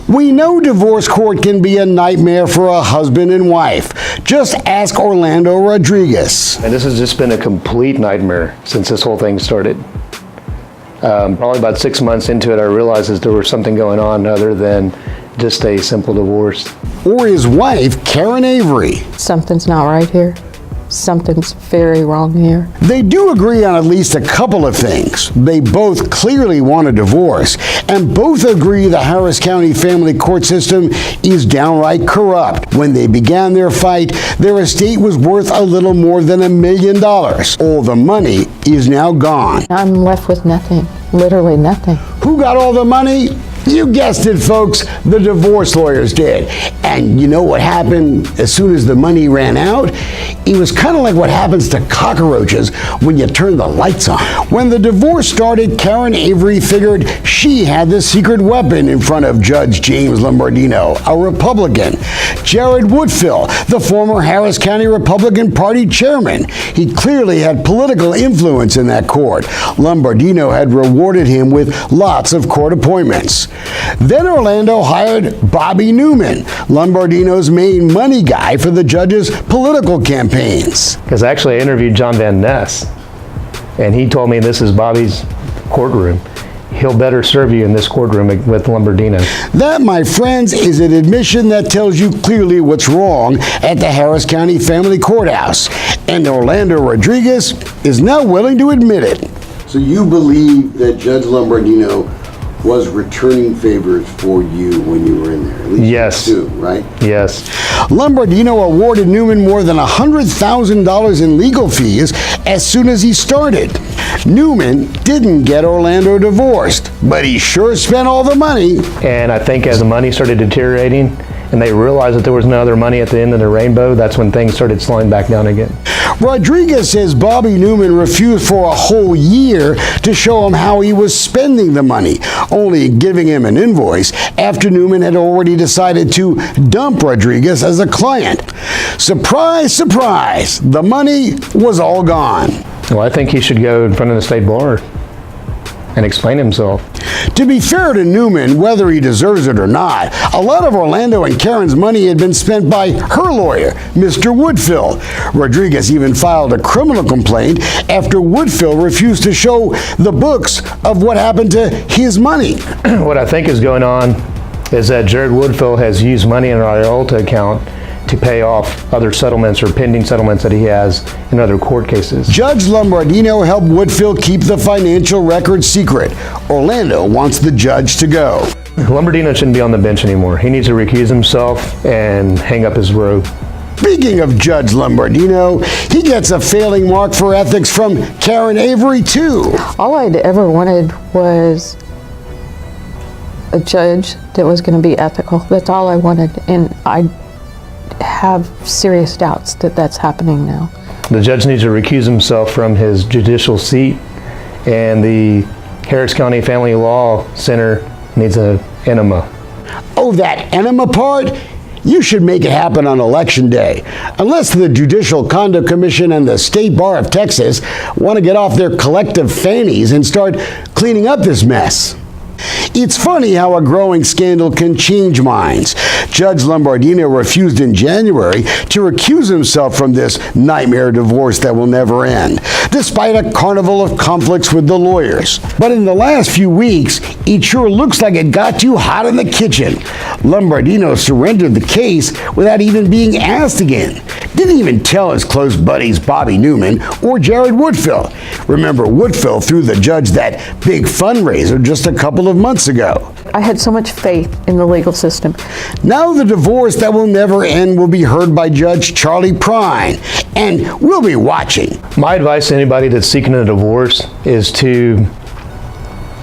We know divorce court can be a nightmare for a husband and wife. Just ask Orlando Rodriguez. And this has just been a complete nightmare since this whole thing started. Probably about 6 months into it, I realized that there was something going on other than just a simple divorce. Or his wife, Karen Avery. Something's not right here. Something's very wrong here. They do agree on at least a couple of things. They both clearly want a divorce, and both agree the Harris County family court system is downright corrupt. When they began their fight, their estate was worth a little more than $1 million. All the money is now gone. I'm left with nothing, literally nothing. Who got all the money? You guessed it, folks, the divorce lawyers did. And you know what happened as soon as the money ran out? It was kind of like what happens to cockroaches when you turn the lights on. When the divorce started, Karen Avery figured she had the secret weapon in front of Judge James Lombardino, a Republican. Jared Woodfill, the former Harris County Republican Party chairman. He clearly had political influence in that court. Lombardino had rewarded him with lots of court appointments. Then Orlando hired Bobby Newman, Lombardino's main money guy for the judge's political campaigns. Because actually I interviewed John Van Ness, and he told me this is Bobby's courtroom. He'll better serve you in this courtroom with Lombardino. That, my friends, is an admission that tells you clearly what's wrong at the Harris County Family Courthouse. And Orlando Rodriguez is now willing to admit it. So you believe that Judge Lombardino was returning favors for you when you were in there? At least yes. You do, right? Yes. Lombardino awarded Newman more than $100,000 in legal fees as soon as he started. Newman didn't get Orlando divorced, but he sure spent all the money. And I think as the money started deteriorating and they realized that there was no other money at the end of the rainbow, that's when things started slowing back down again. Rodriguez says Bobby Newman refused for a whole year to show him how he was spending the money, only giving him an invoice after Newman had already decided to dump Rodriguez as a client. Surprise, surprise, the money was all gone. Well, I think he should go in front of the state bar and explain himself. To be fair to Newman, whether he deserves it or not, a lot of Orlando and Karen's money had been spent by her lawyer, Mr. Woodfill. Rodriguez even filed a criminal complaint after Woodfill refused to show the books of what happened to his money. What I think is going on is that Jared Woodfill has used money in our IOLTA account to pay off other settlements or pending settlements that he has in other court cases. Judge Lombardino helped Woodfill keep the financial records secret. Orlando wants the judge to go. Lombardino shouldn't be on the bench anymore. He needs to recuse himself and hang up his robe. Speaking of Judge Lombardino, he gets a failing mark for ethics from Karen Avery, too. All I'd ever wanted was a judge that was going to be ethical. That's all I wanted, and I have serious doubts that that's happening now. The judge needs to recuse himself from his judicial seat, and the Harris County Family Law Center needs an enema. Oh, that enema part? You should make it happen on Election Day. Unless the Judicial Conduct Commission and the State Bar of Texas want to get off their collective fannies and start cleaning up this mess. It's funny how a growing scandal can change minds. Judge Lombardino refused in January to recuse himself from this nightmare divorce that will never end, despite a carnival of conflicts with the lawyers. But in the last few weeks, it sure looks like it got too hot in the kitchen. Lombardino surrendered the case without even being asked again. Didn't even tell his close buddies Bobby Newman or Jared Woodfill. Remember, Woodfill threw the judge that big fundraiser just a couple of months ago. I had so much faith in the legal system. Now the divorce that will never end will be heard by Judge Charlie Prine, and we'll be watching. My advice to anybody that's seeking a divorce is to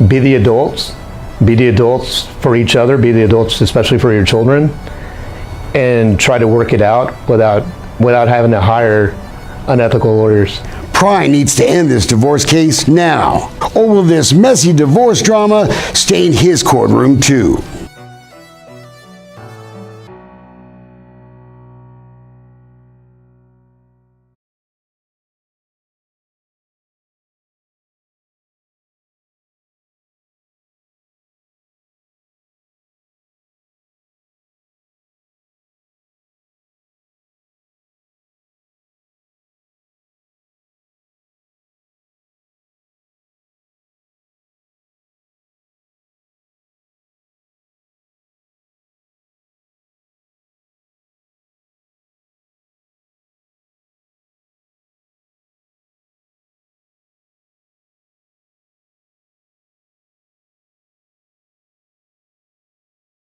be the adults. Be the adults for each other, be the adults especially for your children, and try to work it out without having to hire unethical lawyers. Prine needs to end this divorce case now, or will this messy divorce drama stay in his courtroom too?